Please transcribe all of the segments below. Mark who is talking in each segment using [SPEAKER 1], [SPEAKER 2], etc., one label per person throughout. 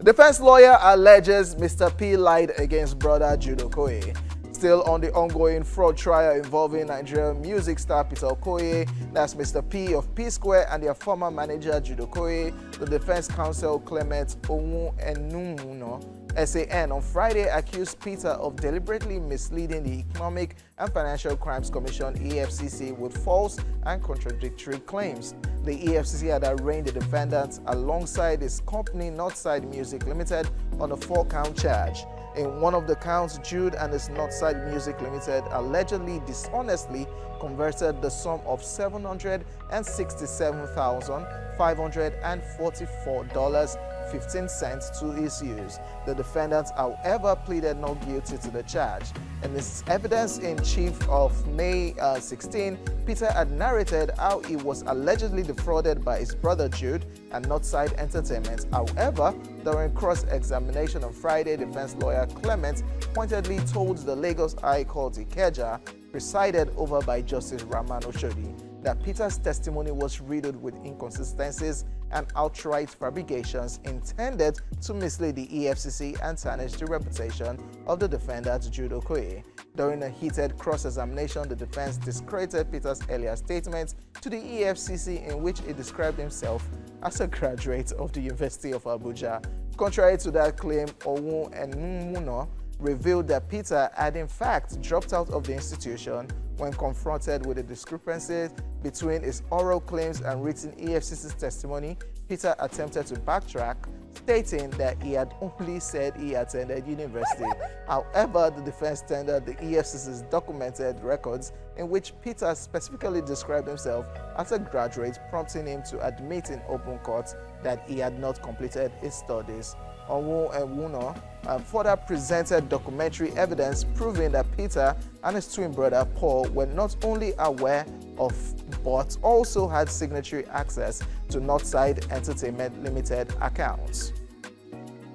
[SPEAKER 1] Defense lawyer alleges Mr. P lied against brother Jude Okoye. Still on the ongoing fraud trial involving Nigerian music star Peter Okoye, that's Mr. P of P Square, and their former manager Jude Okoye, the defense counsel Clement Onwuenuno SAN on Friday accused Peter of deliberately misleading the Economic and Financial Crimes Commission EFCC with false and contradictory claims. The EFCC had arraigned the defendants alongside his company Northside Music Limited on a 4-count charge. In one of the counts, Jude and his Northside Music Limited allegedly dishonestly converted the sum of $767,544.15 to his use. The defendants, however, pleaded not guilty to the charge. In his evidence in chief of May 16, Peter had narrated how he was allegedly defrauded by his brother Jude and Northside Entertainment. However, during cross-examination on Friday, defense lawyer Clement pointedly told the Lagos High Court Ikeja, presided over by Justice Rahman Oshodi, that Peter's testimony was riddled with inconsistencies and outright fabrications intended to mislead the EFCC and tarnish the reputation of the defendant Jude Okoye. During a heated cross-examination, the defense discredited Peter's earlier statement to the EFCC in which he described himself as a graduate of the University of Abuja. Contrary to that claim, Onwuenuno revealed that Peter had in fact dropped out of the institution when confronted with the discrepancies between his oral claims and written EFCC's testimony. Peter attempted to backtrack, stating that he had only said he attended university. However, the defense tendered the EFCC's documented records in which Peter specifically described himself as a graduate, prompting him to admit in open court that he had not completed his studies. Onwuenuno further presented documentary evidence proving that Peter and his twin brother Paul were not only aware of but also had signatory access to Northside Entertainment Limited accounts.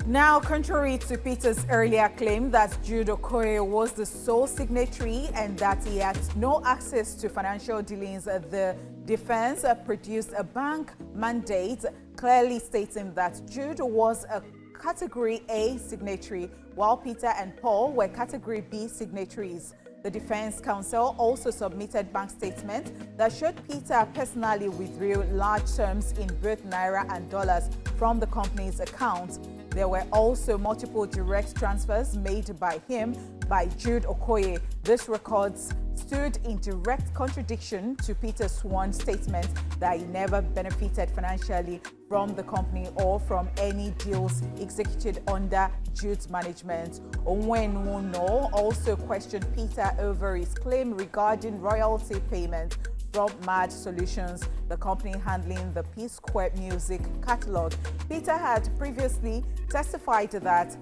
[SPEAKER 2] Now, contrary to Peter's earlier claim that Jude Okoye was the sole signatory and that he had no access to financial dealings, the defense produced a bank mandate clearly stating that Jude was a Category A signatory, while Peter and Paul were Category B signatories. The defense counsel also submitted bank statements that showed Peter personally withdrew large sums in both naira and dollars from the company's account. There were also multiple direct transfers made by him by Jude Okoye. This records stood in direct contradiction to Peter's sworn statement that he never benefited financially from the company or from any deals executed under Jude's management. Onwuenuno also questioned Peter over his claim regarding royalty payment from Mad Solutions, the company handling the P Square music catalog. Peter had previously testified that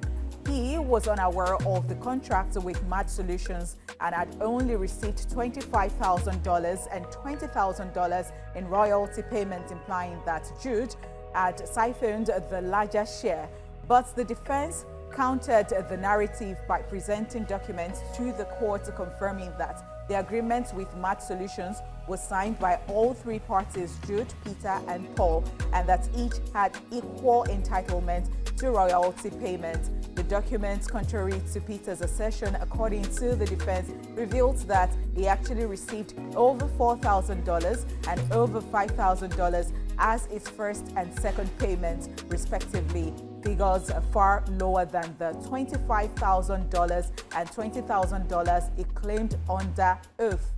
[SPEAKER 2] he was unaware of the contract with Mad Solutions and had only received $25,000 and $20,000 in royalty payments, implying that Jude had siphoned the larger share. But the defense countered the narrative by presenting documents to the court confirming that the agreement with Mad Solutions was signed by all three parties, Jude, Peter, and Paul, and that each had equal entitlement to royalty payment. The documents, contrary to Peter's assertion, according to the defense, revealed that he actually received over $4,000 and over $5,000 as his first and second payment, respectively. Figures far lower than the $25,000 and $20,000 he claimed under oath.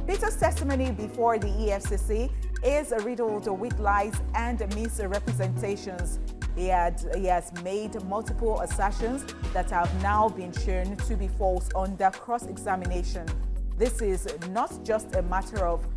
[SPEAKER 2] Peter's testimony before the EFCC is riddled with lies and misrepresentations. He has made multiple assertions that have now been shown to be false under cross-examination. This is not just a matter of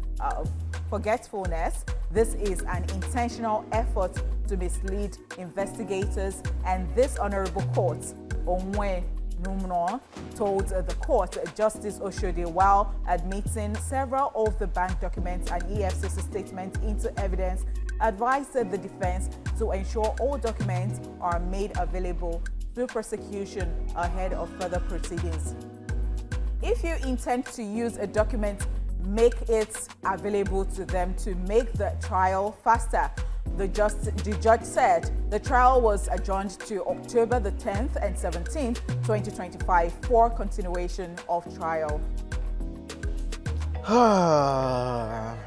[SPEAKER 2] forgetfulness. This is an intentional effort to mislead investigators, and this honorable court, Onwuenuno, told the court, Justice Oshodi, while admitting several of the bank documents and EFCC statements into evidence, advised the defense to ensure all documents are made available to prosecution ahead of further proceedings. If you intend to use a document make it available to them to make the trial faster. The judge said the trial was adjourned to October the 10th and 17th, 2025 for continuation of trial.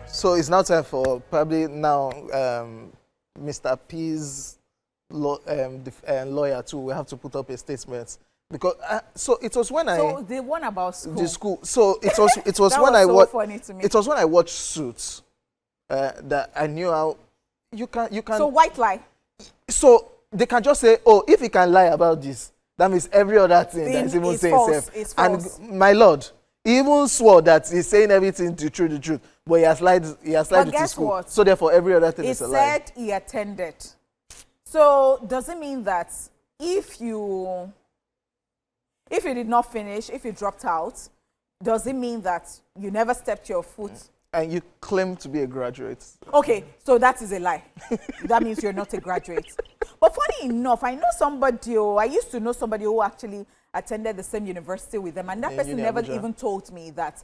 [SPEAKER 1] So it's now time for probably now Mr. P's lawyer too. We have to put up a statement because so it was when
[SPEAKER 2] So the one about school.
[SPEAKER 1] the school. So it was
[SPEAKER 2] That
[SPEAKER 1] when
[SPEAKER 2] was
[SPEAKER 1] I
[SPEAKER 2] so
[SPEAKER 1] watched.
[SPEAKER 2] funny to me.
[SPEAKER 1] It was when I watched Suits that I knew how you can.
[SPEAKER 2] So white lie.
[SPEAKER 1] So they can just say, oh, if he can lie about this, that means every other thing that is even
[SPEAKER 2] It's
[SPEAKER 1] saying
[SPEAKER 2] false.
[SPEAKER 1] self.
[SPEAKER 2] It's
[SPEAKER 1] And
[SPEAKER 2] false.
[SPEAKER 1] my lord, he even swore that he's saying everything the truth, but he has lied it to
[SPEAKER 2] guess
[SPEAKER 1] school.
[SPEAKER 2] what?
[SPEAKER 1] So therefore, every other thing
[SPEAKER 2] He
[SPEAKER 1] is a lie.
[SPEAKER 2] said he attended. So does it mean that if you did not finish, if you dropped out, does it mean that you never stepped your foot?
[SPEAKER 1] And you claim to be a graduate.
[SPEAKER 2] Okay, so that is a lie. That means you're not a graduate. But funny enough, I used to know somebody who actually attended the same university with them, and that
[SPEAKER 1] In
[SPEAKER 2] person
[SPEAKER 1] Uni
[SPEAKER 2] never
[SPEAKER 1] Abuja.
[SPEAKER 2] even told me that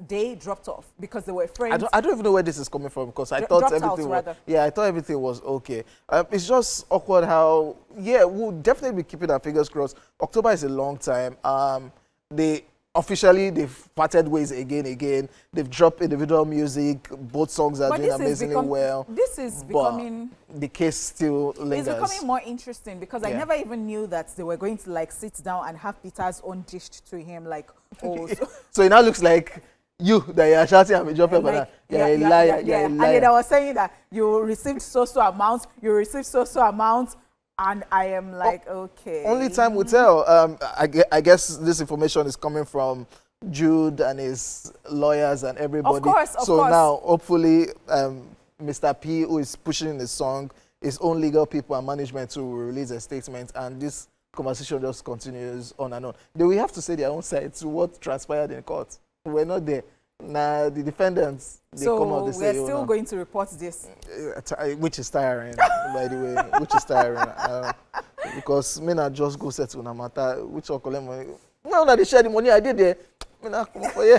[SPEAKER 2] they dropped off because they were friends.
[SPEAKER 1] I don't even know where this is coming from because I
[SPEAKER 2] Dro-
[SPEAKER 1] thought
[SPEAKER 2] dropped
[SPEAKER 1] everything
[SPEAKER 2] out,
[SPEAKER 1] was
[SPEAKER 2] rather.
[SPEAKER 1] I thought everything was okay. It's just awkward how we'll definitely be keeping our fingers crossed. October is a long time. They've parted ways again. They've dropped individual music. Both songs are
[SPEAKER 2] But
[SPEAKER 1] doing
[SPEAKER 2] this is
[SPEAKER 1] amazingly well.
[SPEAKER 2] This is
[SPEAKER 1] but
[SPEAKER 2] becoming.
[SPEAKER 1] the case still lingers.
[SPEAKER 2] It's becoming more interesting because I
[SPEAKER 1] Yeah.
[SPEAKER 2] never even knew that they were going to like sit down and have Peter's own dished to him like, oh,
[SPEAKER 1] So it now looks like you that you are shouting at me, jumping
[SPEAKER 2] like,
[SPEAKER 1] up and down. You're a liar. You're a
[SPEAKER 2] And then
[SPEAKER 1] liar.
[SPEAKER 2] I was saying that you received so amount, and I am like, okay.
[SPEAKER 1] Only time will tell. I guess this information is coming from Jude and his lawyers and everybody.
[SPEAKER 2] Of course.
[SPEAKER 1] So now, hopefully, Mr. P, who is pushing the song, his own legal people and management will release a statement, and this conversation just continues on and on. They will have to say their own side to what transpired in court. We're not there. Nah, the defendants, they come out, they say,
[SPEAKER 2] we're still going to report this.
[SPEAKER 1] which is tiring, by the way, which is tiring. Because me not just go settle no matter which will collect money. No, they share the money I did there. Me not come for you.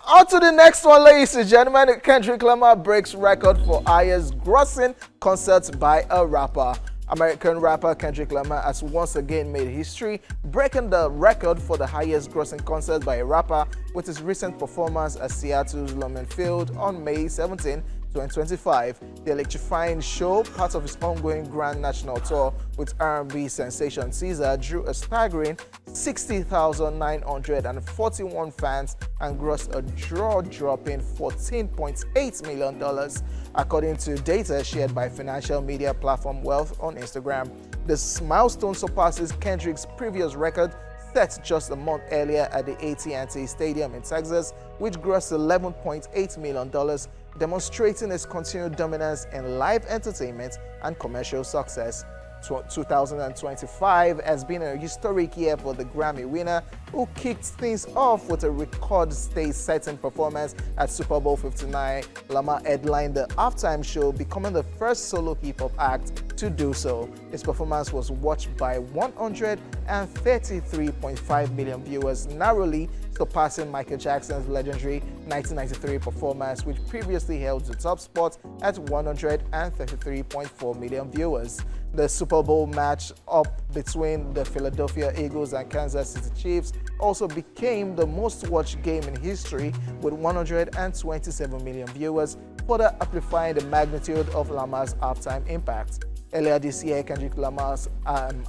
[SPEAKER 1] On to the next one, ladies and gentlemen. Kendrick Lamar breaks record for highest grossing concerts by a rapper. American rapper Kendrick Lamar has once again made history, breaking the record for the highest grossing concert by a rapper with his recent performance at Seattle's Lumen Field on May 17, 2025. The electrifying show, part of his ongoing Grand National Tour with R&B sensation Caesar, drew a staggering 60,941 fans and grossed a jaw-dropping $14.8 million, according to data shared by financial media platform Wealth on Instagram. This milestone surpasses Kendrick's previous record set just a month earlier at the AT&T Stadium in Texas, which grossed $11.8 million, demonstrating its continued dominance in live entertainment and commercial success. 2025 has been a historic year for the Grammy winner, who kicked things off with a record stage-setting performance at Super Bowl 59. Lamar headlined the halftime show, becoming the first solo hip-hop act to do so. His performance was watched by 133.5 million viewers, narrowly surpassing Michael Jackson's legendary 1993 performance, which previously held the top spot at 133.4 million viewers. The Super Bowl match up between the Philadelphia Eagles and Kansas City Chiefs also became the most watched game in history with 127 million viewers, further amplifying the magnitude of Lamar's halftime impact. Earlier this year, Kendrick Lamar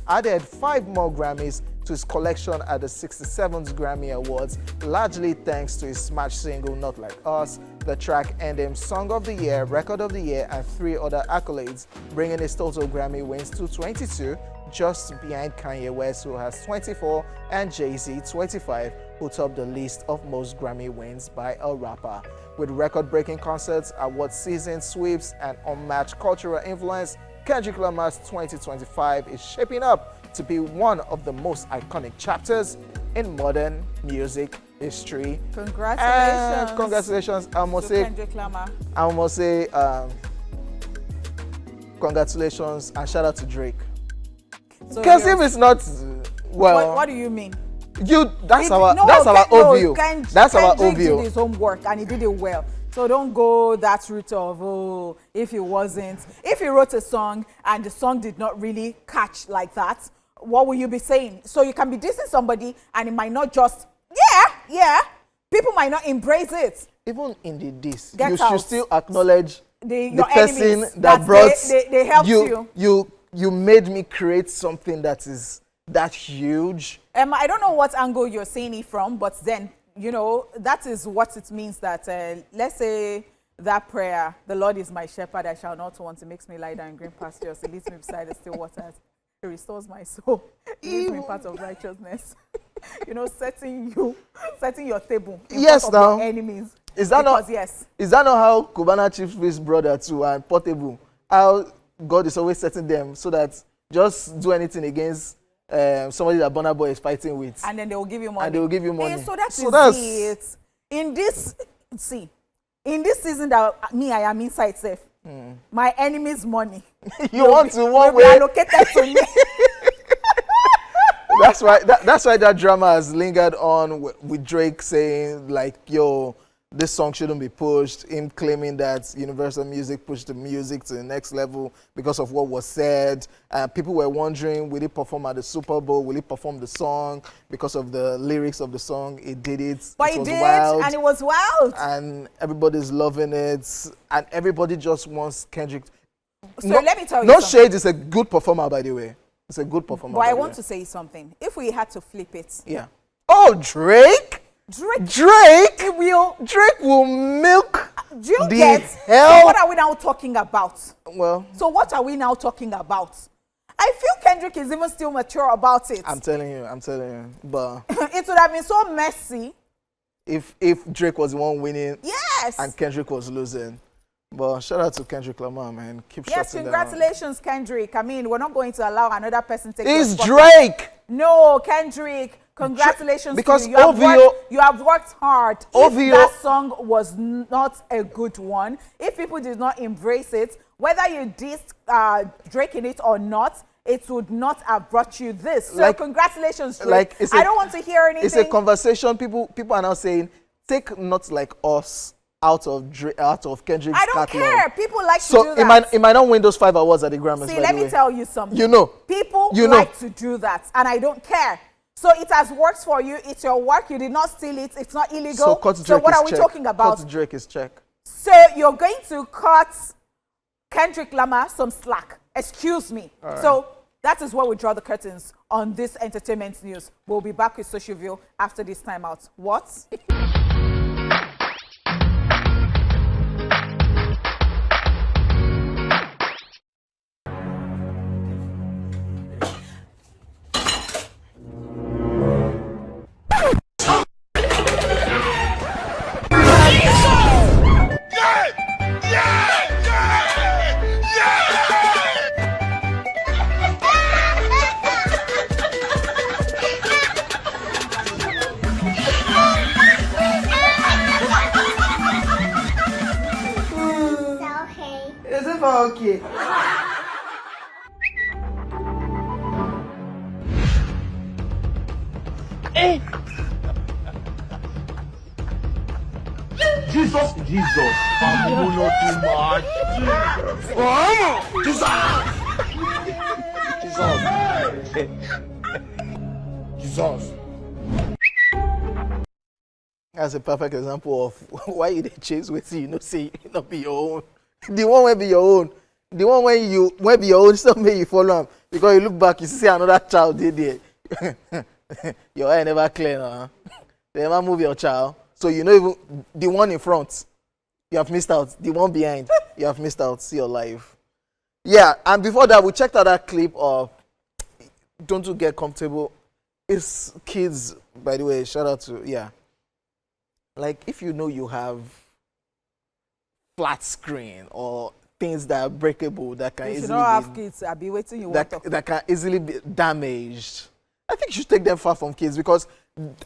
[SPEAKER 1] added 5 more Grammys to his collection at the 67th Grammy Awards, largely thanks to his smash single Not Like Us. The track earned him Song of the Year, Record of the Year, and 3 other accolades, bringing his total Grammy wins to 22, just behind Kanye West, who has 24, and Jay-Z, 25, who top the list of most Grammy wins by a rapper. With record-breaking concerts, award season sweeps, and unmatched cultural influence, Kendrick Lamar's 2025 is shaping up to be one of the most iconic chapters in modern music history.
[SPEAKER 2] Congratulations.
[SPEAKER 1] And congratulations. I must say,
[SPEAKER 2] Kendrick Lamar.
[SPEAKER 1] congratulations and shout out to Drake.
[SPEAKER 2] So
[SPEAKER 1] Because if it's not, well,
[SPEAKER 2] what do you mean?
[SPEAKER 1] That's our OVO. That's our
[SPEAKER 2] Kendrick did
[SPEAKER 1] OVO.
[SPEAKER 2] his homework and he did it well. So don't go that route of, if he wasn't. If he wrote a song and the song did not really catch like that, what will you be saying? So you can be dissing somebody and it might not just, yeah. People might not embrace it.
[SPEAKER 1] Even in the diss,
[SPEAKER 2] Get
[SPEAKER 1] you
[SPEAKER 2] out.
[SPEAKER 1] should still acknowledge the person
[SPEAKER 2] enemies,
[SPEAKER 1] that brought
[SPEAKER 2] they helped you.
[SPEAKER 1] You made me create something that is that huge.
[SPEAKER 2] I don't know what angle you're saying it from, but then, that is what it means that, let's say that prayer, the Lord is my shepherd, I shall not want. He makes me lie down in green pastures. He leads me beside the still waters. He restores my soul. He leads me in paths of righteousness. Setting your table in front of your enemies. Is that not
[SPEAKER 1] how Cubana Chief Priest brother too and Portable, how God is always setting them so that just do anything against somebody that Burna Boy is fighting with,
[SPEAKER 2] and then they will give you money. So that's it. In this season that I am inside safe, my enemy's money
[SPEAKER 1] will be
[SPEAKER 2] allocated to me.
[SPEAKER 1] That's why that drama has lingered on with Drake saying like, yo, this song shouldn't be pushed, him claiming that Universal Music pushed the music to the next level because of what was said. People were wondering, will he perform at the Super Bowl? Will he perform the song? Because of the lyrics of the song, he did it.
[SPEAKER 2] But
[SPEAKER 1] it
[SPEAKER 2] he
[SPEAKER 1] was
[SPEAKER 2] did,
[SPEAKER 1] wild.
[SPEAKER 2] and it was wild.
[SPEAKER 1] And everybody's loving it. And everybody just wants Kendrick.
[SPEAKER 2] So let me tell you
[SPEAKER 1] No
[SPEAKER 2] something.
[SPEAKER 1] Shade is a good performer, by the way. It's a good performer.
[SPEAKER 2] But I want to say something. If we had to flip it.
[SPEAKER 1] Yeah. Oh, Drake will milk the hell.
[SPEAKER 2] So what are we now talking about?
[SPEAKER 1] Well.
[SPEAKER 2] So what are we now talking about? I feel Kendrick is even still mature about it.
[SPEAKER 1] I'm telling you. But
[SPEAKER 2] it would have been so messy
[SPEAKER 1] if Drake was the one winning.
[SPEAKER 2] Yes.
[SPEAKER 1] And Kendrick was losing. But shout out to Kendrick Lamar, man. Keep
[SPEAKER 2] yes,
[SPEAKER 1] shutting
[SPEAKER 2] congratulations, down. Kendrick. I mean, we're not going to allow another person to take
[SPEAKER 1] It's Drake.
[SPEAKER 2] No, Kendrick. Congratulations
[SPEAKER 1] because
[SPEAKER 2] to you. You have worked hard. If that song was not a good one, if people did not embrace it, whether you dissed Drake in it or not, it would not have brought you this. So congratulations, Drake. I don't want to hear anything.
[SPEAKER 1] It's a conversation. People are now saying, take not like us out of Kendrick's
[SPEAKER 2] I don't
[SPEAKER 1] catalog.
[SPEAKER 2] care. People like to do that.
[SPEAKER 1] So it might not win those 5 awards at the Grammys.
[SPEAKER 2] See, let me tell you something. People like to do that, and I don't care. So it has worked for you. It's your work. You did not steal it. It's not illegal. So what are we talking about?
[SPEAKER 1] Cut Drake is check.
[SPEAKER 2] So you're going to cut Kendrick Lamar some slack. Excuse me. Right. So that is where we draw the curtains on this entertainment news. We'll be back with Social View after this time out. What?
[SPEAKER 1] Okay.
[SPEAKER 3] Hey. Jesus. I'm not too much. Jesus.
[SPEAKER 1] That's a perfect example of why you chase with you say it not be your own. The one will be your own. The one when you be your own, still make you follow him. Because you look back, you see another child did there. Your eye never clear now. They never move your child. So you know even the one in front, you have missed out. The one behind, you have missed out. See your life. Yeah, and before that, we checked out that clip of Don't You Get Comfortable. It's kids, by the way, shout out to, yeah. Like, if you know you have flat screen or things that are breakable that can easily
[SPEAKER 2] have kids. I'll be waiting. You
[SPEAKER 1] that can easily be damaged. I think you should take them far from kids because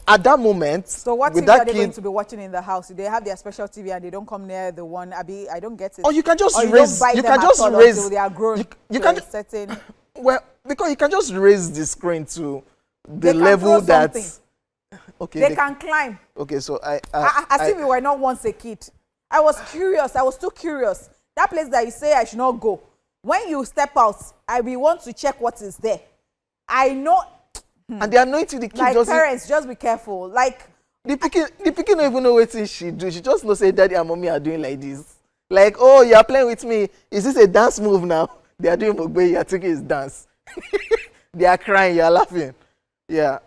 [SPEAKER 1] at that moment.
[SPEAKER 2] So what TV are they going to be watching in the house? They have their special TV and they don't come near the one. I don't get it.
[SPEAKER 1] Or you can just
[SPEAKER 2] or
[SPEAKER 1] raise. You can just raise.
[SPEAKER 2] They are grown.
[SPEAKER 1] You can. Well, because you can just raise the screen to the
[SPEAKER 2] They can
[SPEAKER 1] level
[SPEAKER 2] throw
[SPEAKER 1] that.
[SPEAKER 2] something.
[SPEAKER 1] Okay.
[SPEAKER 2] They can climb.
[SPEAKER 1] Okay, so
[SPEAKER 2] As if we were not once a kid. I was curious. I was too curious. That place that you say I should not go. When you step out, I will want to check what is there. I know.
[SPEAKER 1] And they anoint you, the kid
[SPEAKER 2] Like
[SPEAKER 1] just.
[SPEAKER 2] parents, just be careful. Like
[SPEAKER 1] The pikin don't even know what she do. She just know say daddy and mommy are doing like this. Like, oh, you are playing with me. Is this a dance move now? They are doing mugbe, you are thinking it's dance. They are crying, you are laughing. Yeah.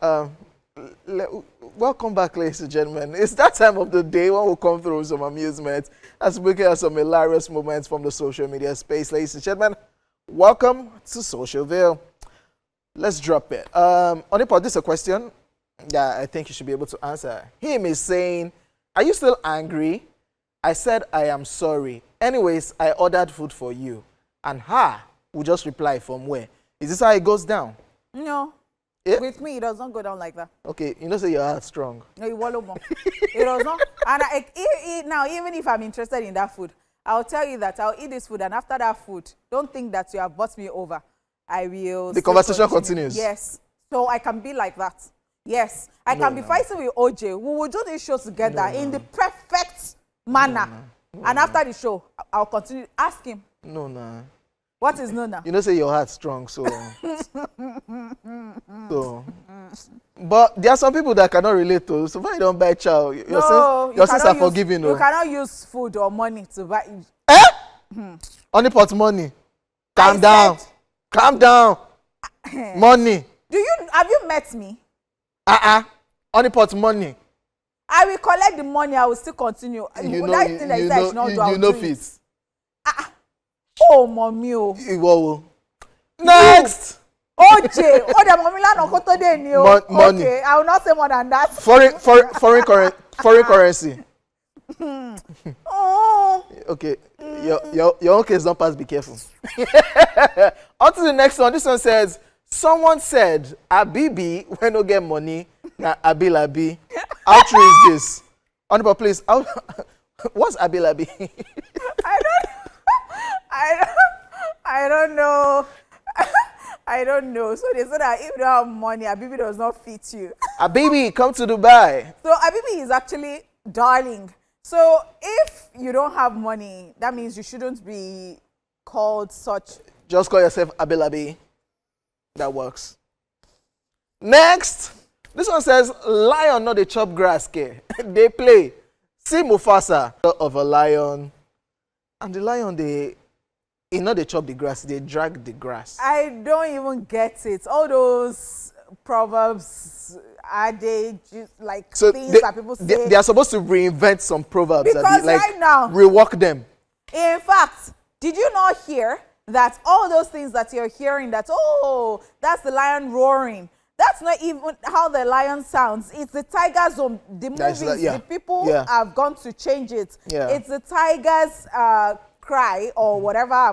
[SPEAKER 1] Welcome back, ladies and gentlemen. It's that time of the day when we'll come through some amusement as we look at some hilarious moments from the social media space. Ladies and gentlemen, welcome to Socialville. Let's drop it. Onipo, this is a question that I think you should be able to answer. Him is saying, are you still angry? I said I am sorry. Anyways, I ordered food for you. And her will just reply from where? Is this how it goes down?
[SPEAKER 2] no.
[SPEAKER 1] Yeah?
[SPEAKER 2] With me, it does not go down like that.
[SPEAKER 1] Okay, you know say your heart's strong.
[SPEAKER 2] No, you wallow more. It does not. And now, even if I'm interested in that food, I'll tell you that I'll eat this food, and after that food, don't think that you have bought me over. I will.
[SPEAKER 1] The conversation continues.
[SPEAKER 2] Yes. So I can be like that. Yes. I can be fighting with OJ. We will do this show together in the perfect manner. And after the show, I'll continue. Ask him.
[SPEAKER 1] No.
[SPEAKER 2] What is no now?
[SPEAKER 1] You know say your heart's strong, so. But there are some people that cannot relate to. So why you don't buy chow? Your sins are forgiven.
[SPEAKER 2] You cannot use food or money to buy.
[SPEAKER 1] Only pot money. Calm down. Calm down. Money.
[SPEAKER 2] Have you met me?
[SPEAKER 1] Only pot money.
[SPEAKER 2] I will collect the money. I will still continue.
[SPEAKER 1] You know fit.
[SPEAKER 2] Oh, mommy.
[SPEAKER 1] Next.
[SPEAKER 2] OJ. Oh, the mommy land on koto de ni o.
[SPEAKER 1] Money.
[SPEAKER 2] Okay, I will not say more than that.
[SPEAKER 1] Foreign currency.
[SPEAKER 2] Oh.
[SPEAKER 1] Okay, your own case don't pass. Be careful. On to the next one. This one says, someone said, Abibi, when no get money, na Abilabi. How true is this? Honorable, please. What's Abilabi?
[SPEAKER 2] I don't know. I don't know. So they said that if you don't have money, Abibi does not fit you.
[SPEAKER 1] Abibi, come to Dubai.
[SPEAKER 2] So Abibi is actually darling. So if you don't have money, that means you shouldn't be called such.
[SPEAKER 1] Just call yourself Abilabi. That works. Next. This one says, lion not the chop grass care. They play. See Mufasa of a lion. And the lion, they not they chop the grass, they drag the grass.
[SPEAKER 2] I don't even get it. All those proverbs, are they just like things that people say?
[SPEAKER 1] They are supposed to reinvent some proverbs.
[SPEAKER 2] Because
[SPEAKER 1] like,
[SPEAKER 2] right now,
[SPEAKER 1] rework them.
[SPEAKER 2] In fact, did you not hear that all those things that you're hearing, that, oh, that's the lion roaring. That's not even how the lion sounds. It's the tiger's own. The movies, the people have gone to change it. Yeah. It's the tiger's cry or whatever I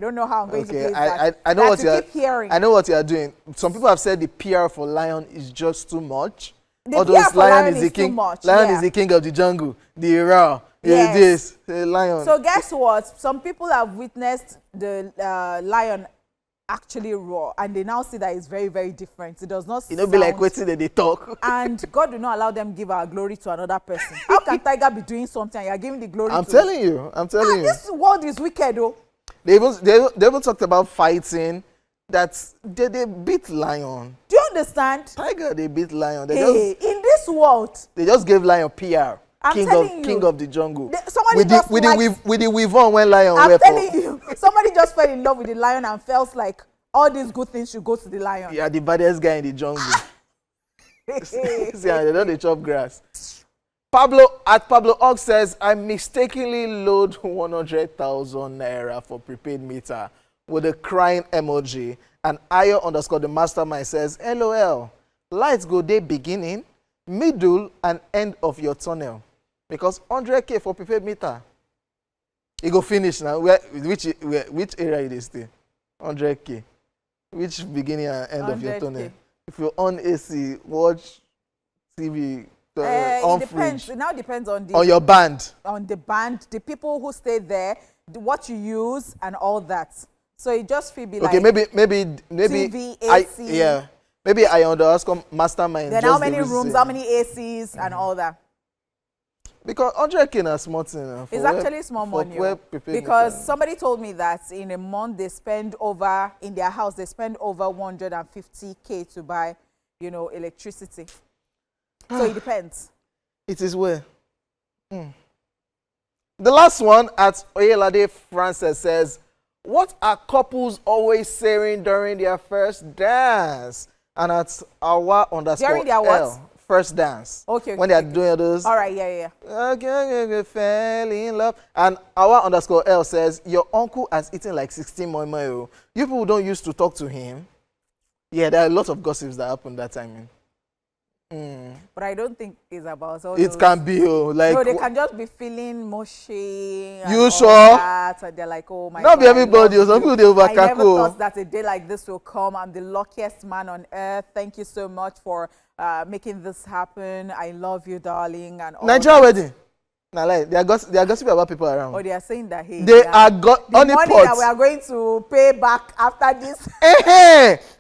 [SPEAKER 2] don't know how I'm going to do that.
[SPEAKER 1] I know what
[SPEAKER 2] you keep hearing.
[SPEAKER 1] I know what you are doing. Some people have said the PR for lion is just too much.
[SPEAKER 2] The PR for lion is too much.
[SPEAKER 1] Lion is the king of the jungle. The raw. Yes. The lion.
[SPEAKER 2] So guess what? Some people have witnessed the lion actually roar, and they now see that it's very, very different. It does not sound.
[SPEAKER 1] Be like waiting that they talk.
[SPEAKER 2] And God will not allow them give our glory to another person. How can tiger be doing something and you're giving the glory
[SPEAKER 1] I'm
[SPEAKER 2] to
[SPEAKER 1] telling you.
[SPEAKER 2] This world is wicked, though.
[SPEAKER 1] They even talked about fighting. That they beat lion.
[SPEAKER 2] Do you understand?
[SPEAKER 1] Tiger, they beat lion.
[SPEAKER 2] In this world,
[SPEAKER 1] they just gave lion PR. King of the jungle. With the weave on when lion.
[SPEAKER 2] I'm telling you, somebody just fell in love with the lion and felt like all these good things should go to the lion.
[SPEAKER 1] Yeah, the baddest guy in the jungle. See, they don't chop grass. Pablo Ogg says, I mistakenly load 100,000 naira for prepaid meter with a crying emoji. And Ayo _ the mastermind says, LOL, lights go day beginning, middle, and end of your tunnel. Because 100K for prepaid meter. It go finish now. Which area it is still? 100K. Which beginning and end of your tunnel? If you're on AC, watch TV, on
[SPEAKER 2] it depends.
[SPEAKER 1] fridge.
[SPEAKER 2] It now depends on
[SPEAKER 1] your band.
[SPEAKER 2] On the band, the people who stay there, what you use, and all that. So it just feel be
[SPEAKER 1] okay,
[SPEAKER 2] like
[SPEAKER 1] maybe
[SPEAKER 2] TV,
[SPEAKER 1] I
[SPEAKER 2] AC.
[SPEAKER 1] yeah. Maybe I understand mastermind.
[SPEAKER 2] Then
[SPEAKER 1] just
[SPEAKER 2] how
[SPEAKER 1] the
[SPEAKER 2] many rooms,
[SPEAKER 1] reason.
[SPEAKER 2] how many ACs and all that?
[SPEAKER 1] Because 100K is small thing.
[SPEAKER 2] It's actually small money. Because somebody told me that in a month they spend over, in their house, they spend over 150K to buy, you know, electricity. So it depends.
[SPEAKER 1] It is where. The last one at Oyelade Frances says, what are couples always saying during their first dance? And at our underscore
[SPEAKER 2] During their what?
[SPEAKER 1] L, first dance.
[SPEAKER 2] Okay.
[SPEAKER 1] When they are doing those.
[SPEAKER 2] All right, yeah.
[SPEAKER 1] Okay, fell in love. And our underscore L says, your uncle has eaten like 16 moi moi. You people don't used to talk to him. Yeah, there are a lot of gossips that happened that time.
[SPEAKER 2] But I don't think it's about all
[SPEAKER 1] It
[SPEAKER 2] those.
[SPEAKER 1] can be, like.
[SPEAKER 2] No, they can just be feeling mushy. And
[SPEAKER 1] You
[SPEAKER 2] all
[SPEAKER 1] sure?
[SPEAKER 2] that, and they're like, oh my God.
[SPEAKER 1] Not be everybody. Some people they
[SPEAKER 2] I never
[SPEAKER 1] overcackle.
[SPEAKER 2] thought that a day like this will come. I'm the luckiest man on earth. Thank you so much for making this happen. I love you, darling. And all
[SPEAKER 1] Nigeria
[SPEAKER 2] that.
[SPEAKER 1] wedding. Nah, like they are gossiping about people around.
[SPEAKER 2] Or they are saying that, hey,
[SPEAKER 1] They are got
[SPEAKER 2] the
[SPEAKER 1] on the
[SPEAKER 2] money
[SPEAKER 1] pot.
[SPEAKER 2] that we are going to pay back after this.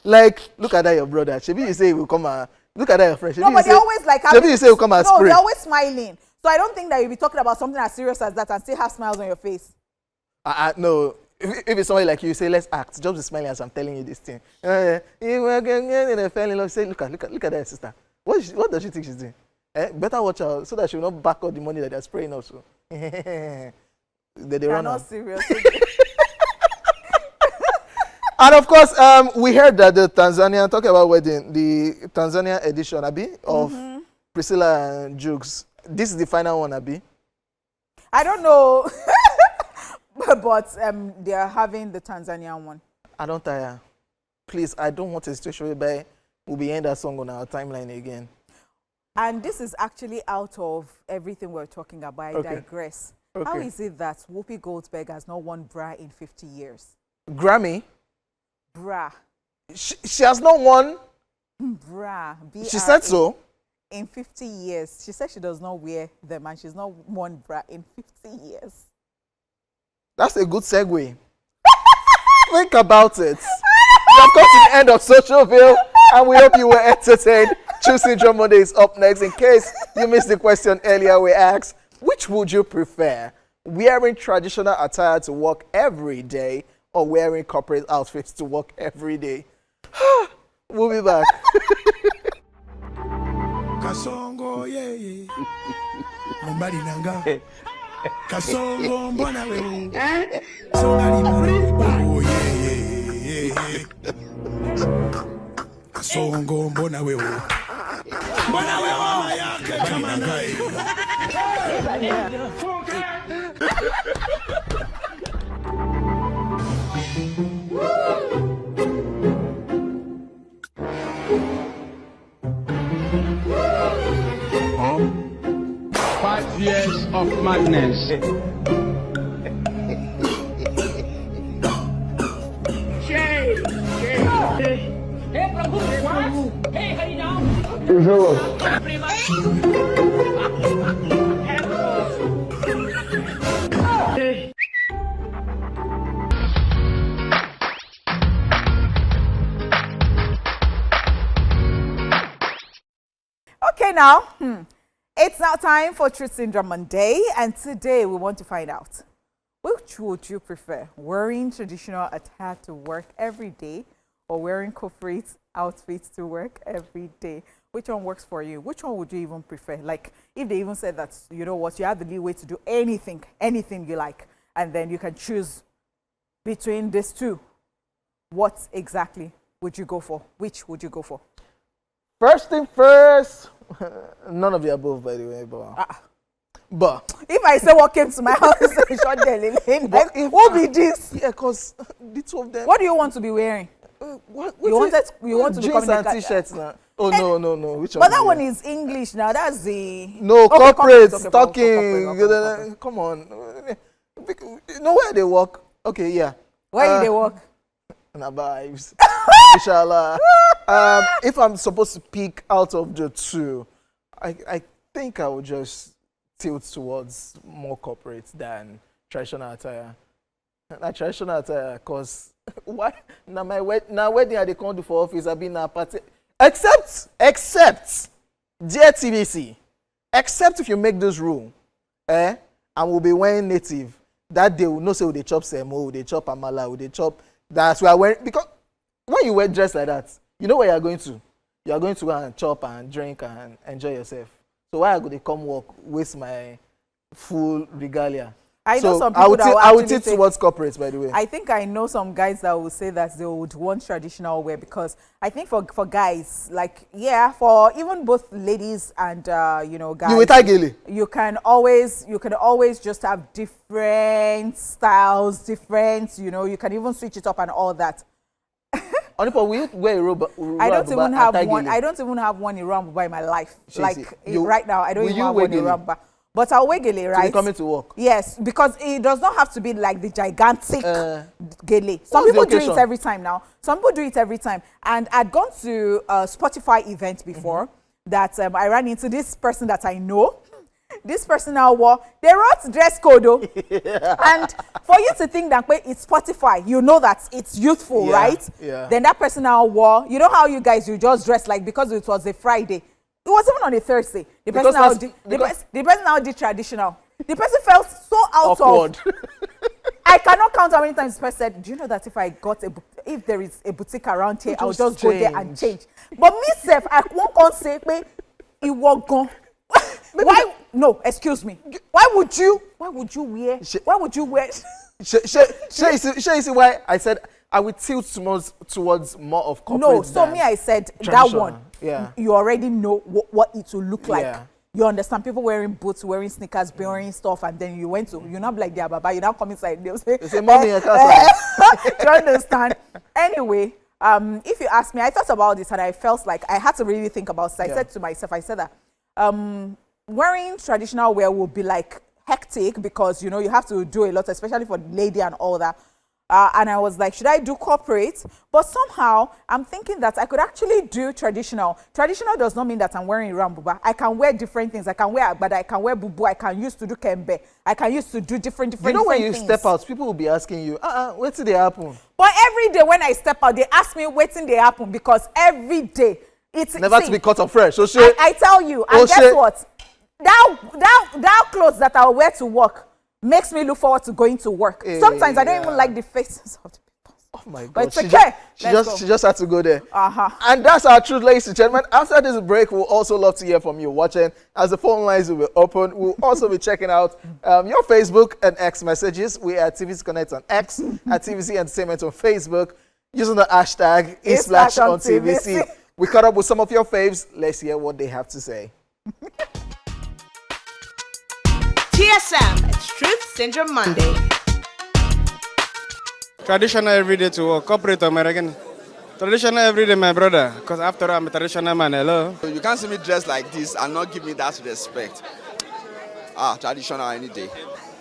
[SPEAKER 1] Like, look at that, your brother. Shebi, you say he will come and look at that, your friend.
[SPEAKER 2] No, but they're always like having,
[SPEAKER 1] Shebi, you say he will come and
[SPEAKER 2] no,
[SPEAKER 1] spray.
[SPEAKER 2] they're always smiling. So I don't think that you'll be talking about something as serious as that and still have smiles on your face.
[SPEAKER 1] No. If it's somebody like you, say let's act. Just be smiling as I'm telling you this thing. You were going fell in love. Say, look at that sister. What does she think she's doing? Better watch out so that she will not back up the money that they're spraying also. They
[SPEAKER 2] They're
[SPEAKER 1] run
[SPEAKER 2] not
[SPEAKER 1] out.
[SPEAKER 2] serious.
[SPEAKER 1] And of course, we heard that the Tanzanian, talking about wedding, the Tanzania edition, Abi, of Priscilla and Jukes. This is the final one, Abi.
[SPEAKER 2] I don't know. But they are having the Tanzanian one.
[SPEAKER 1] I don't tire. Please, I don't want a situation whereby we'll be hearing that song on our timeline again.
[SPEAKER 2] And this is actually out of everything we're talking about. I digress.
[SPEAKER 1] Okay.
[SPEAKER 2] How is it that Whoopi Goldberg has not won bra in 50 years?
[SPEAKER 1] Grammy?
[SPEAKER 2] Bra.
[SPEAKER 1] She has not won.
[SPEAKER 2] Bra.
[SPEAKER 1] She said so.
[SPEAKER 2] In 50 years. She said she does not wear them and she's not won bra in 50 years.
[SPEAKER 1] That's a good segue. Think about it. We have come to the end of Social View, and we hope you were entertained. Choose Syndrome Monday is up next. In case you missed the question earlier, we asked, which would you prefer? Wearing traditional attire to work every day or wearing corporate outfits to work every day? We'll be back.
[SPEAKER 4] Kasongo, yeah. Mumbari nanga. Kasongo, mbona wewe. Songa limoni. Oh, yeah. Kasongo, mbona wewe. Mbona wewe yake kama ngai.
[SPEAKER 3] Huh? 5 years of madness.
[SPEAKER 5] हे प्रभु हे हरिनाम
[SPEAKER 2] Okay, now, it's now time for Truth Syndrome Monday, and today we want to find out, which would you prefer, wearing traditional attire to work every day or wearing corporate outfits to work every day? Which one works for you? Which one would you even prefer? Like, if they even said that, you know what, you have the leeway to do anything you like, and then you can choose between these two, what exactly would you go for? Which would you go for?
[SPEAKER 1] First thing first, none of the above, by the way, but
[SPEAKER 2] if I say what came to my house, short like, who be this?
[SPEAKER 1] Yeah, because the two of them.
[SPEAKER 2] What do you want to be wearing?
[SPEAKER 1] What
[SPEAKER 2] You want to
[SPEAKER 1] jeans
[SPEAKER 2] become
[SPEAKER 1] and t-shirts now? Oh no. Which one?
[SPEAKER 2] But that one is English now. That's the
[SPEAKER 1] no
[SPEAKER 2] okay,
[SPEAKER 1] corporate
[SPEAKER 2] corporate,
[SPEAKER 1] talking.
[SPEAKER 2] corporate.
[SPEAKER 1] Come on, you know where they work? Okay, yeah.
[SPEAKER 2] Where they work?
[SPEAKER 1] Na vibes. Inshallah. If I'm supposed to pick out of the two, I think I would just tilt towards more corporate than traditional attire. Na traditional attire, cause why? Now wedding I dey come do for office, I be na party. Except, dear TVC, except if you make this rule, and we'll be wearing native. That day we know say we dey chop semo, we dey chop amala, we dey chop. That's why wearing, because when you wear dress like that, you know where you are going to. You are going to go and chop and drink and enjoy yourself. So why I go dey come work, waste my full regalia?
[SPEAKER 2] I know some
[SPEAKER 1] I
[SPEAKER 2] people
[SPEAKER 1] would tilt towards corporate, by the way.
[SPEAKER 2] I think I know some guys that will say that they would want traditional wear, because I think for guys, like, yeah, for even both ladies and guys,
[SPEAKER 1] you with Agili,
[SPEAKER 2] you can always just have different styles, different, you can even switch it up and all that.
[SPEAKER 1] Onipo, will you wear a robe?
[SPEAKER 2] I don't even have one. I don't even have one Iramba in my life. Right now, I don't even have one Iramba. But I'll wear gele, right?
[SPEAKER 1] To be coming to work?
[SPEAKER 2] Yes, because it does not have to be like the gigantic gele. Some people do it every time now. Some people do it every time. And I'd gone to a Spotify event before that I ran into this person that I know. This person now wore, they wrote dress code, and for you to think that it's Spotify, you know that it's youthful, right?
[SPEAKER 1] Yeah.
[SPEAKER 2] Then that person now wore, you know how you guys, you just dress like, because it was a Friday. It was even on a Thursday. The person now did traditional. The person felt so awkward. I cannot count how many times this person said, do you know that if there is a boutique around here, I'll just go there and change. But me, self, I won't say, it won't go. Why? No, excuse me. Why would you wear?
[SPEAKER 1] See why I said I would tilt towards more of corporate.
[SPEAKER 2] No, so me, I said that one. Yeah. You already know what it will look like. Yeah. You understand? People wearing boots, wearing sneakers, wearing stuff, and then you not like their baba. You now come inside. They'll say, "Mommy, I can't." Do you understand? Anyway, if you ask me, I thought about this and I felt like I had to really think about it. I said to myself, that wearing traditional wear will be like hectic, because you have to do a lot, especially for the lady and all that. And I was like, should I do corporate? But somehow I'm thinking that I could actually do traditional. Traditional does not mean that I'm wearing rambuba. I can wear different things. I can wear agbada, I can wear bubu, I can use to do kembe, I can use to do different things.
[SPEAKER 1] When you step out, people will be asking you, what did they happen?
[SPEAKER 2] But every day when I step out, they ask me what did they happen, because every day it's
[SPEAKER 1] never to be cut off fresh.
[SPEAKER 2] I tell you, and guess what? That clothes that I'll wear to work makes me look forward to going to work. Sometimes I don't even like the faces of the people.
[SPEAKER 1] Oh my God.
[SPEAKER 2] But it's okay.
[SPEAKER 1] She just had to go there. And that's our truth, ladies and gentlemen. After this break, we'll also love to hear from you watching, as the phone lines will be open. We'll also be checking out your Facebook and X messages. We are TVC Connect on X, at TVC Entertainment on Facebook, using the hashtag ESPLASH on TVC. We caught up with some of your faves. Let's hear what they have to say.
[SPEAKER 6] TSM, it's Truth Syndrome Monday.
[SPEAKER 3] Traditional every day to work, corporate American. Traditional every day, my brother, because after all, I'm a traditional man, hello.
[SPEAKER 7] You can't see me dressed like this and not give me that respect. Traditional any day.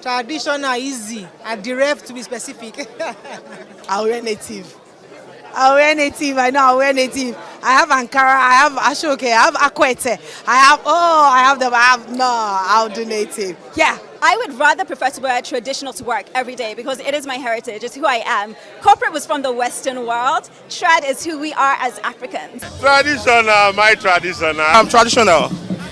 [SPEAKER 8] Traditional easy, and the ref to be specific. I'll wear native. I know I'll wear native. I have Ankara, I have Ashoke, I have Akwete, I'll do native. Yeah.
[SPEAKER 9] I would rather prefer to wear traditional to work every day, because it is my heritage, it's who I am. Corporate was from the Western world. Trad is who we are as Africans.
[SPEAKER 10] Traditional, my traditional. I'm traditional.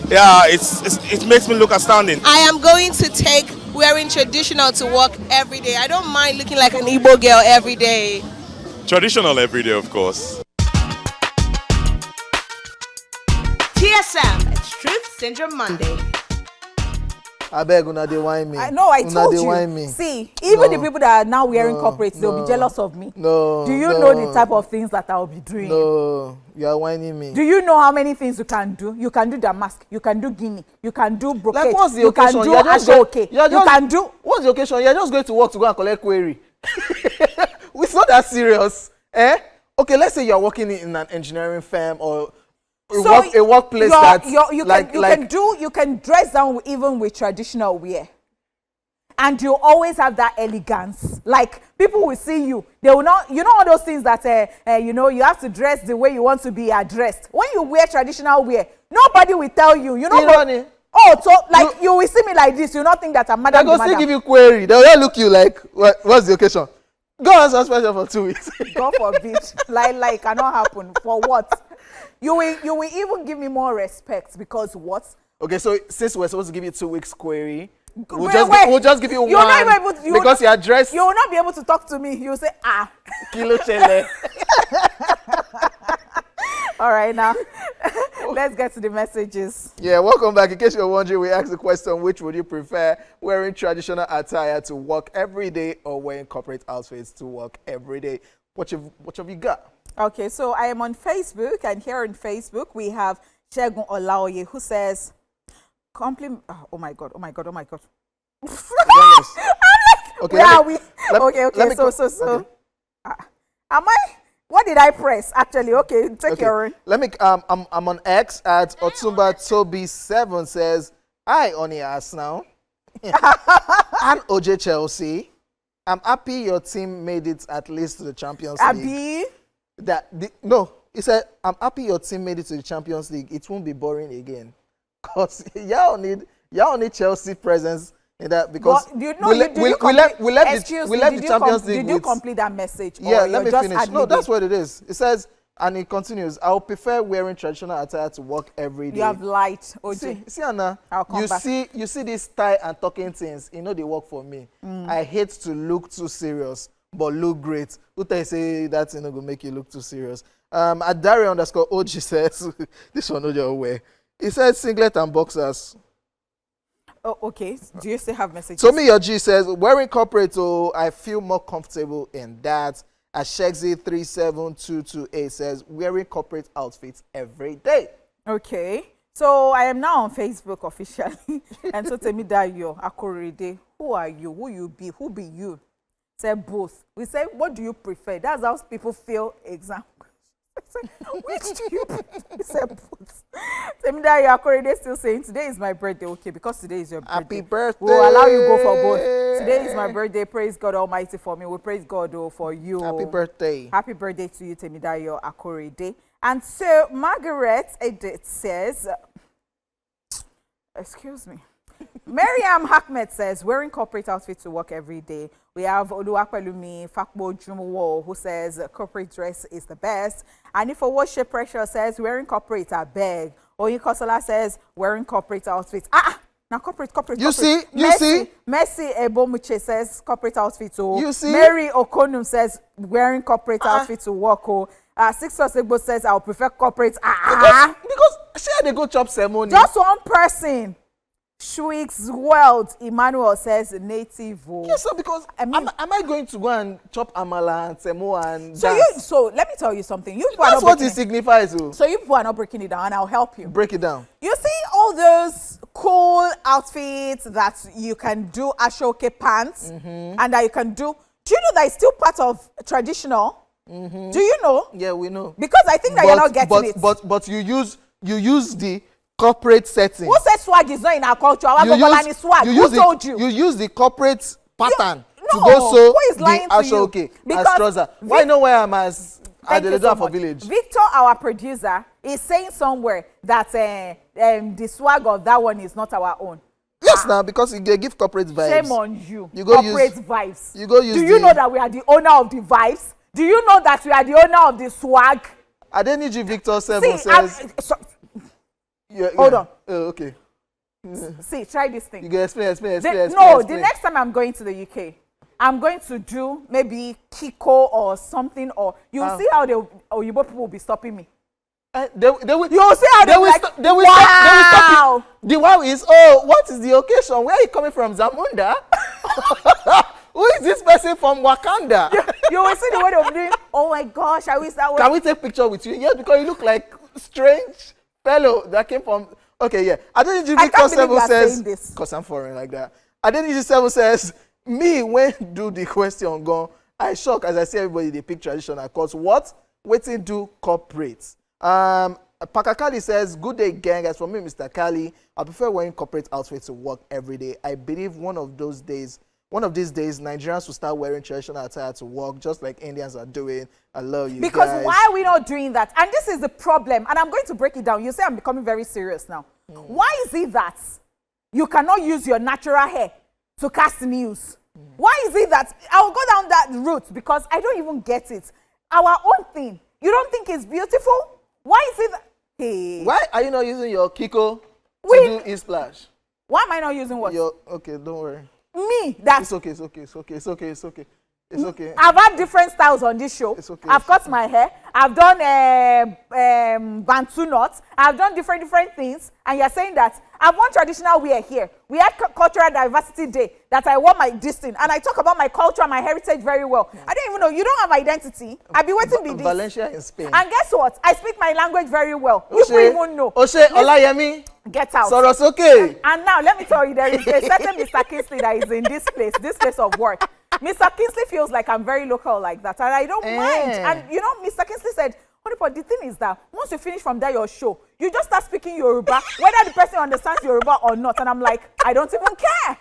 [SPEAKER 10] Yeah, it makes me look astounding.
[SPEAKER 6] I am going to take wearing traditional to work every day. I don't mind looking like an Igbo girl every day.
[SPEAKER 10] Traditional every day, of course.
[SPEAKER 6] TSM, it's Truth Syndrome Monday.
[SPEAKER 1] I beg una dey whine me.
[SPEAKER 2] I told you. See, even the people that are now wearing corporates, they'll be jealous of me.
[SPEAKER 1] No.
[SPEAKER 2] Do you know the type of things that I'll be doing?
[SPEAKER 1] No, you are whining me.
[SPEAKER 2] Do you know how many things you can do? You can do damask, you can do guinea, you can do brocade,
[SPEAKER 1] like, what's the
[SPEAKER 2] you
[SPEAKER 1] occasion?
[SPEAKER 2] can do ajoke, you can do.
[SPEAKER 1] What's the occasion? You're just going to work to go and collect query. It's not that serious. Okay, let's say you're working in an engineering firm or a workplace
[SPEAKER 2] you can dress down even with traditional wear, and you always have that elegance. Like, people will see you, they will not, all those things that you have to dress the way you want to be addressed. When you wear traditional wear, nobody will tell you. Oh, so like you will see me like this, you not think that I'm madam.
[SPEAKER 1] They'll go still give you query. They'll not look you like, what's the occasion? Go on suspension for 2 weeks.
[SPEAKER 2] God forbid. like cannot happen. For what? You will even give me more respect because what?
[SPEAKER 1] Okay, so since we're supposed to give you 2 weeks query, we'll
[SPEAKER 2] wait.
[SPEAKER 1] just give you
[SPEAKER 2] You're
[SPEAKER 1] one.
[SPEAKER 2] not even able to,
[SPEAKER 1] because you're dressed.
[SPEAKER 2] You will not be able to talk to me. You'll say, ah.
[SPEAKER 1] Kilo chele.
[SPEAKER 2] All right, now let's get to the messages.
[SPEAKER 1] Yeah, welcome back. In case you're wondering, we asked the question, which would you prefer, wearing traditional attire to work every day or wearing corporate outfits to work every day? What have you got?
[SPEAKER 2] Okay, so I am on Facebook, and here on Facebook, we have Shegun Olaoye, who says, oh my God.
[SPEAKER 1] Okay,
[SPEAKER 2] where are we? Okay.
[SPEAKER 1] Okay.
[SPEAKER 2] Am I? What did I press? Actually, okay, take your own.
[SPEAKER 1] Let me. I'm on X at Otumba Toby 7 says, "Hi, on your ass now." And OJ Chelsea, I'm happy your team made it at least to the Champions League. No, he said, "I'm happy your team made it to the Champions League. It won't be boring again, cause y'all need Chelsea presence." In that, because we left the Champions League.
[SPEAKER 2] Did you complete that message?
[SPEAKER 1] Yeah, let me finish. No, that's what it is. It says, and it continues, I would prefer wearing traditional attire to work every day.
[SPEAKER 2] You have light, OJ.
[SPEAKER 1] See, Anna, you see this tie and talking things, they work for me. I hate to look too serious, but look great. Uta say that's going to make you look too serious. Adari_OG says, this one, OJ aware. He says singlet and boxers.
[SPEAKER 2] Oh, okay. Do you still have messages?
[SPEAKER 1] So me, your G says, wearing corporate, I feel more comfortable in that. As Shexy37228 says, wearing corporate outfits every day.
[SPEAKER 2] Okay. So I am now on Facebook officially. And so tell me that you're Akorede. Who are you? Who you be? Who be you? Say both. We say, what do you prefer? That's how people feel exam. Which do you say both? Tell me that you're Akorede still saying, today is my birthday. Okay, because today is your birthday.
[SPEAKER 1] Happy birthday.
[SPEAKER 2] We'll allow you go for both. Today is my birthday. Praise God Almighty for me. We praise God for you.
[SPEAKER 1] Happy birthday.
[SPEAKER 2] Happy birthday to you, Temidayo Akorede. And so Margaret Edith says, excuse me. Miriam Ahmed says, wearing corporate outfits to work every day. We have Oluwapelumi Fakbo Jumuwo, who says corporate dress is the best. And if a worship pressure says wearing corporate are beg. Oyin Kosola says wearing corporate outfits. Now corporate.
[SPEAKER 1] You see?
[SPEAKER 2] Mercy Ebomuche says corporate outfits.
[SPEAKER 1] You see?
[SPEAKER 2] Mary Okonum says wearing corporate outfits to work. Sixtus Egbo says I'll prefer corporate.
[SPEAKER 1] Because share they go chop ceremony.
[SPEAKER 2] Just one person. Schwick's World, Emmanuel says native.
[SPEAKER 1] Yes, sir, because am I going to go and chop amala and semo and
[SPEAKER 2] so let me tell you something.
[SPEAKER 1] That's what it signifies.
[SPEAKER 2] So you people are not breaking it down, and I'll help you.
[SPEAKER 1] Break it down.
[SPEAKER 2] You see all those cool outfits that you can do ashoke pants and that you can do. Do you know that it's still part of traditional? Do you know?
[SPEAKER 1] Yeah, we know.
[SPEAKER 2] Because I think that you're not getting it.
[SPEAKER 1] But you use the corporate setting.
[SPEAKER 2] Who said swag is not in our culture? Swag. Who told you?
[SPEAKER 1] You use the corporate pattern to
[SPEAKER 2] No,
[SPEAKER 1] go so
[SPEAKER 2] who is lying
[SPEAKER 1] the
[SPEAKER 2] to you?
[SPEAKER 1] ashoke as trouser. Why not wear them as
[SPEAKER 2] Thank you so
[SPEAKER 1] for
[SPEAKER 2] much.
[SPEAKER 1] village?
[SPEAKER 2] Victor, our producer, is saying somewhere that the swag of that one is not our own.
[SPEAKER 1] Yes, now because you give corporate vibes.
[SPEAKER 2] Shame on you.
[SPEAKER 1] You go
[SPEAKER 2] corporate vibes.
[SPEAKER 1] You go use.
[SPEAKER 2] Do you know that we are the owner of the vibes? Do you know that we are the owner of the swag?
[SPEAKER 1] Adeniji Victor 7 says.
[SPEAKER 2] Hold on.
[SPEAKER 1] Oh, okay.
[SPEAKER 2] See, try this thing.
[SPEAKER 1] You can explain.
[SPEAKER 2] The next time I'm going to the UK, I'm going to do maybe Kiko or something, or you'll see how the Oyibo people will be stopping me.
[SPEAKER 1] They will.
[SPEAKER 2] You'll see how they will stop you.
[SPEAKER 1] The wow is, what is the occasion? Where are you coming from, Zamunda? Who is this person from Wakanda?
[SPEAKER 2] You will see the way they'll be doing. Oh my gosh, I wish that was.
[SPEAKER 1] Can we take a picture with you? Yes, because you look like strange fellow that came from. Okay, yeah. Adeniji Victor 7 says, because I'm foreign like that. Adeniji 7 says, me when do the question go, I shock as I see everybody they pick traditional. Cause what? Waiting do corporate. Pakakali says, good day gang. As for me, Mr. Kali, I prefer wearing corporate outfits to work every day. I believe one of these days, Nigerians will start wearing traditional attire to work, just like Indians are doing. I love you
[SPEAKER 2] because
[SPEAKER 1] guys.
[SPEAKER 2] Why are we not doing that? And this is the problem. And I'm going to break it down. You say I'm becoming very serious now. Why is it that you cannot use your natural hair to cast news? Why is it that I'll go down that route because I don't even get it? Our own thing. You don't think it's beautiful? Why is it that? Hey.
[SPEAKER 1] Why are you not using your Kiko to do ESPLASH?
[SPEAKER 2] Why am I not using what?
[SPEAKER 1] Okay, don't worry.
[SPEAKER 2] Me, that's
[SPEAKER 1] it's okay. It's okay.
[SPEAKER 2] I've had different styles on this show.
[SPEAKER 1] It's okay.
[SPEAKER 2] I've cut my hair. I've done bantu knots. I've done different things. And you're saying that I've worn traditional wear here. We had Cultural Diversity Day that I wore my thing. And I talk about my culture and my heritage very well. I don't even know. You don't have identity. I've been waiting to be this.
[SPEAKER 1] Valencia in Spain.
[SPEAKER 2] And guess what? I speak my language very well. You don't even know.
[SPEAKER 1] Oshe, Olayemi.
[SPEAKER 2] Get out.
[SPEAKER 1] Soros, okay.
[SPEAKER 2] And now, let me tell you, there is a certain Mr. Kingsley that is in this place of work. Mr. Kingsley feels like I'm very local like that, and I don't mind. And you know, Mr. Kingsley said, but the thing is that once you finish from there, your show, you just start speaking Yoruba, whether the person understands Yoruba or not. And I'm like, I don't even care.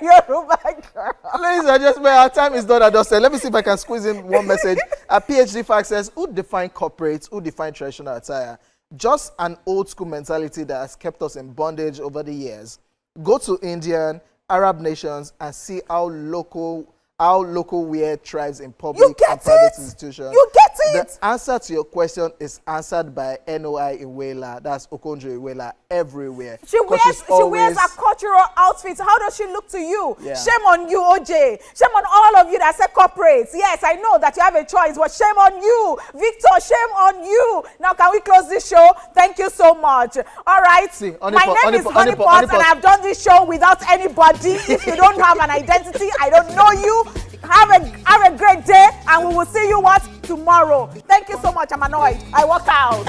[SPEAKER 2] Yoruba girl.
[SPEAKER 1] Ladies and gentlemen, our time is done. Let me see if I can squeeze in one message. A PhD fact says, who define corporates? Who define traditional attire? Just an old school mentality that has kept us in bondage over the years. Go to Indian, Arab nations and see how local wear thrives in public and private institutions.
[SPEAKER 2] You get it.
[SPEAKER 1] The answer to your question is answered by NOI Iwela, that's Okonjo Iweala, everywhere.
[SPEAKER 2] She wears a cultural outfit. How does she look to you?
[SPEAKER 1] Yeah.
[SPEAKER 2] Shame on you, OJ. Shame on all of you that say corporates. Yes, I know that you have a choice, but shame on you. Victor, shame on you. Now, can we close this show? Thank you so much. All right. My name is Honeypot, and I've done this show without anybody. If you don't have an identity, I don't know you. Have a great day, and we will see you tomorrow. Thank you so much. I'm annoyed. I walked out.